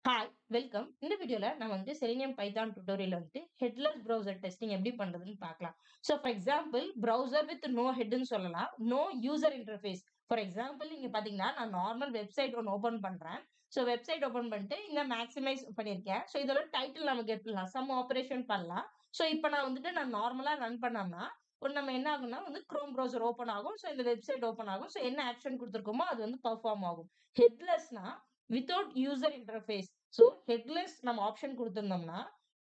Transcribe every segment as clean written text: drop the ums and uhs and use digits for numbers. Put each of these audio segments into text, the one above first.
Hi welcome. இந்த வீடியோல நம்ம Selenium Python tutorial headless browser testing எப்படி பண்றதுன்னு பார்க்கலாம். For example browser with no ஹெட்னு சொல்லலாம். No user interface. For example நீங்க பாத்தீங்கன்னா நான் நார்மல் வெப்சைட் ஒன்று ஓபன் பண்றேன். வெப்சைட் ஓபன் பண்ணிட்டு இங்க மேக்ஸிமைஸ் பண்ணியிருக்கேன். இதோட டைட்டில் நம்ம கெட் பண்ணலாம். சம் ஆபரேஷன் பண்ணலாம். இப்போ நான் நார்மலா ரன் பண்ணோம்னா நம்ம என்ன ஆகும்னா குரோம் ப்ரௌசர் ஓபன் ஆகும். இந்த வெப்சைட் ஓபன் ஆகும். என்ன ஆக்ஷன் கொடுத்துருக்கோமோ அது பெர்ஃபார்ம் ஆகும். ஹெட்லெஸ்னா வித்தவுட் யூசர் இன்டர்ஃபேஸ். ஹெட்லெஸ் நம்ம ஆப்ஷன் கொடுத்திருந்தோம்னா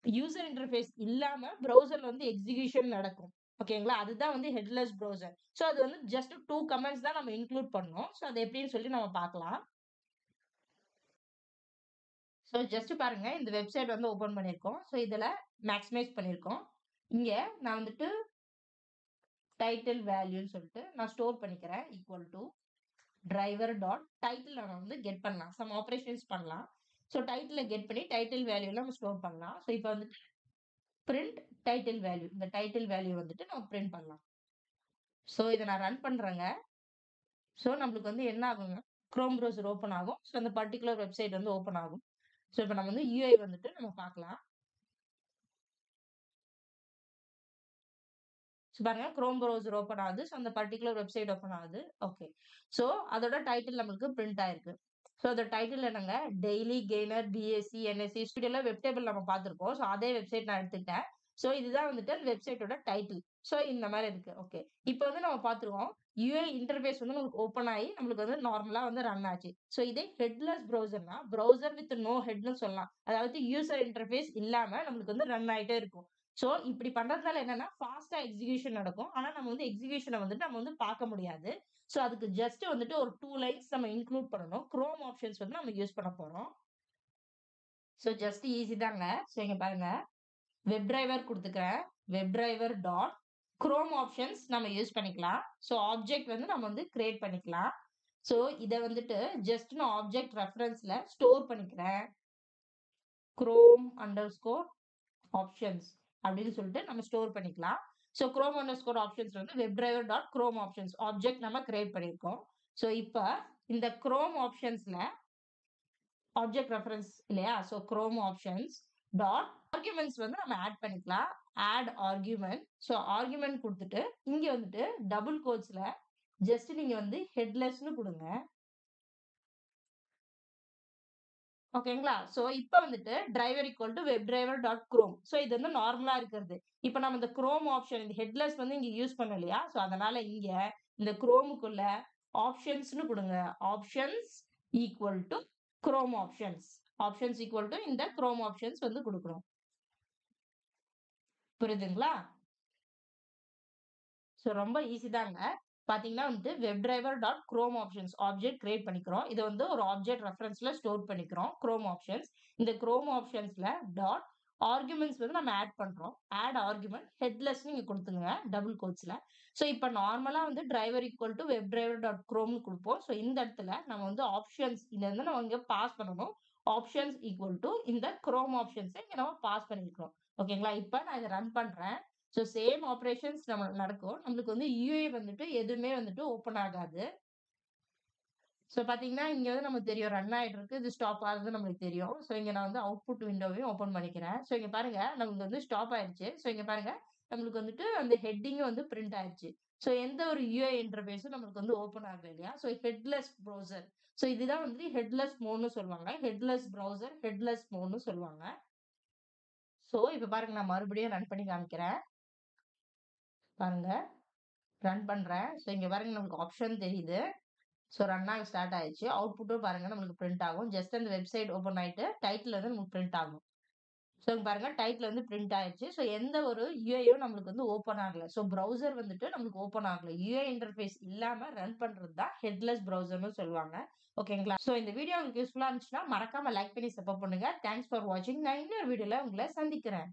யூசர் இன்டர்ஃபேஸ் இல்லாம ப்ரௌசர்ல எக்ஸிகியூஷன் நடக்கும். ஓகேங்களா? அதுதான் ஹெட்லெஸ் ப்ரௌசர். அது ஜஸ்ட் 2 கமெண்ட்ஸ் தான் நம்ம இன்க்ளூட் பண்ணோம். அது எப்படின்னு சொல்லி நம்ம பார்க்கலாம். ஜஸ்ட் பாருங்க, இந்த வெப்சைட் ஓபன் பண்ணியிருக்கோம். இதுல மேக்ஸிமைஸ் பண்ணியிருக்கோம். இங்க நான் டைட்டில் வேல்யூன்னு சொல்லிட்டு நான் ஸ்டோர் பண்ணிக்கிறேன். Equal to driver dot title நம்ம கெட் பண்ணலாம். சம் ஆபரேஷன்ஸ் பண்ணலாம். டைட்டில கெட் பண்ணி டைட்டில் வேல்யூ நம்ம ஸ்டோர் பண்ணலாம். இப்போ பிரிண்ட் டைட்டில் வேல்யூ. இந்த டைட்டில் வேல்யூ நம்ம பிரிண்ட் பண்ணலாம். இதை நான் ரன் பண்றேங்க. நம்மளுக்கு என்ன ஆகுங்க, குரோம் ப்ரௌசர் ஓபன் ஆகும். அந்த பர்டிகுலர் வெப்சைட் ஓபன் ஆகும். இப்போ நம்ம யூஐ நம்ம பார்க்கலாம். பாருங்க, குரோம் ப்ரௌசர் ஓபன் ஆகுது. அந்த பர்டிகுலர் வெப்சைட் ஓபன் ஆகுது. ஓகே. அதோட டைட்டில் நம்மளுக்கு பிரிண்ட் ஆயிருக்கு. அதோட டைட்டில் என்னங்க, டெய்லி கெய்னர் பிஎஸ்சி என்எஸ்சி ஸ்டுடியோல வெப் டேபிள் நம்ம பார்த்திருக்கோம். அதே வெப்சைட் நான் எடுத்துக்கிட்டேன். இதுதான் அந்த வெப்சைட்டோட டைட்டில். இந்த மாதிரி இருக்கு. ஓகே. இப்போ நம்ம பார்த்துருவோம். யூஐ இன்டர்ஃபேஸ் நமக்கு ஓபன் ஆகி நம்மளுக்கு நார்மலா ரன் ஆச்சு. இதே ஹெட்லெஸ் ப்ரௌசர்னா ப்ரௌசர் வித் நோ ஹெட்னு சொல்லலாம். அதாவது யூசர் இன்டர்ஃபேஸ் இல்லாம நம்மளுக்கு ரன் ஆயிட்டே இருக்கும். இப்படி பண்றதுனால என்னன்னா ஃபாஸ்டா எக்ஸிகியூஷன் நடக்கும். ஆனா நம்ம எக்ஸிகியூஷனை நம்ம பார்க்க முடியாது. அதுக்கு ஜஸ்ட் ஒரு 2 லைன்ஸ் நம்ம இன்க்ளூட் பண்ணணும். குரோம் ஆப்ஷன்ஸ் நம்ம யூஸ் பண்ண போறோம். ஜஸ்ட் ஈஸி தாங்க. இங்க பாருங்க, வெப் டிரைவர் கொடுத்துக்கிறேன். Web driver dot Chrome options நம்ம யூஸ் பண்ணிக்கலாம். ஆப்ஜெக்ட் நம்ம கிரியேட் பண்ணிக்கலாம். இதை ஜஸ்ட் நான் ஆப்ஜெக்ட் ரெஃபரன்ஸ்ல ஸ்டோர் பண்ணிக்கிறேன். குரோம் அண்டர்ஸ்கோர் ஆப்ஷன்ஸ் அப்படின்னு சொல்லிட்டு நம்ம ஸ்டோர் பண்ணிக்கலாம். Chrome underscore options web driver dot Chrome options object நம்ம கிரியேட் பண்ணியிருக்கோம். இப்போ இந்த குரோம் ஆப்ஷன்ஸ்ல ஆப்ஜெக்ட் ரெஃபரன்ஸ் இல்லையா? குரோம் ஆப்ஷன்ஸ் டாட் ஆர்குமெண்ட்ஸ் நம்ம ஆட் பண்ணிக்கலாம். Add argument. ஆர்குமெண்ட் கொடுத்துட்டு இங்க டபுள் கோட்ஸ்ல ஜஸ்ட் நீங்க ஹெட்லெஸ்னு கொடுங்க. ஓகேங்களா? இப்ப driver equal to web driver dot chrome. இது நார்மலா இருக்கிறது. இப்ப நம்ம இந்த குரோம் ஆப்ஷன் இந்த ஹெட்லெஸ் இங்க யூஸ் பண்ணோம் இல்லையா? அதனால இங்க இந்த குரோமுக்குள்ள ஆப்ஷன்ஸ்னு கொடுங்க. Options equal to chrome options. Options equal to இந்த குரோம் ஆப்ஷன்ஸ் கொடுக்கணும். புரியுதுங்களா? ரொம்ப ஈஸி தாங்க. பாத்தீங்கன்னா web driver dot Chrome options object create பண்ணிக்கிறோம். இதை ஒரு ஆப்ஜெக்ட் ரெஃபரன்ஸ்ல ஸ்டோர் பண்ணிக்கிறோம். Chrome options. இந்த குரோம் ஆப்ஷன்ஸ்ல டாட் ஆர்குமெண்ட்ஸ் நம்ம ஆட் பண்றோம். ஆட் ஆர்குமெண்ட் ஹெட்லெஸ் நீங்க கொடுத்துங்க டபுள் கோட்ஸ்ல. இப்ப நார்மலா driver equal to web driver dot குரோம்னு கொடுப்போம். இந்த இடத்துல நம்ம ஆப்ஷன்ஸ் இதை நம்ம இங்க பாஸ் பண்ணணும். ஆப்ஷன்ஸ் ஈக்குவல் டு இந்த குரோம் ஆப்ஷன்ஸை இங்க நம்ம பாஸ் பண்ணிருக்கோம். ஓகேங்களா? இப்ப நான் இதை ரன் பண்றேன். சேம் ஆபரேஷன்ஸ் நம்ம நடக்கும். நம்மளுக்கு யூஐ எதுவுமே ஓபன் ஆகாது. பாத்தீங்கன்னா இங்க நமக்கு தெரியும் ரன் ஆயிட்டு இருக்கு. இது ஸ்டாப் ஆகுது நம்மளுக்கு தெரியும். இங்க நான் அவுட்புட் விண்டோவையும் ஓபன் பண்ணிக்கிறேன். இங்க பாருங்க, நமக்கு ஸ்டாப் ஆயிடுச்சு. இங்க பாருங்க, நம்மளுக்கு அந்த ஹெட்டிங் பிரிண்ட் ஆயிடுச்சு. எந்த ஒரு யூஐ இன்டர்ஃபேஸும் நம்மளுக்கு ஓபன் ஆகல இல்லையா? Headless browser. இதுதான் ஹெட்லெஸ் மோட்னு சொல்லுவாங்க. ஹெட்லெஸ் ப்ரௌசர், ஹெட்லெஸ் மோட்னு சொல்லுவாங்க. இப்ப பாருங்க, நான் மறுபடியும் ரன் பண்ணி காமிக்கிறேன். பாருங்க, ரன் பண்றேன். இங்க பாருங்க, நமக்கு ஆப்ஷன் தெரியுது. ரன் ஆக ஸ்டார்ட் ஆயிடுச்சு. அவுட்புட்டும் பாருங்க நம்மளுக்கு பிரிண்ட் ஆகும். ஜஸ்ட் அந்த வெப்சைட் ஓபன் ஆயிட்டு டைட்டில் நமக்கு பிரிண்ட் ஆகும். இங்க பாருங்க, டைட்டில் பிரிண்ட் ஆயிடுச்சு. எந்த ஒரு யூஐயும் நம்மளுக்கு ஓபன் ஆகல. ப்ரௌசர் நம்மளுக்கு ஓபன் ஆகல. யூஐ இன்டர்ஃபேஸ் இல்லாம ரன் பண்றது தான் ஹெட்லெஸ் ப்ரௌசர்னு சொல்லுவாங்க. ஓகேங்களா? இந்த வீடியோ உங்களுக்கு யூஸ்ஃபுல்லா இருந்துச்சுன்னா மறக்காம லைக் பண்ணி சப்போர்ட் பண்ணுங்க. தேங்க்ஸ் ஃபார் வாட்சிங். நான் இன்னொரு வீடியோல உங்களை சந்திக்கிறேன்.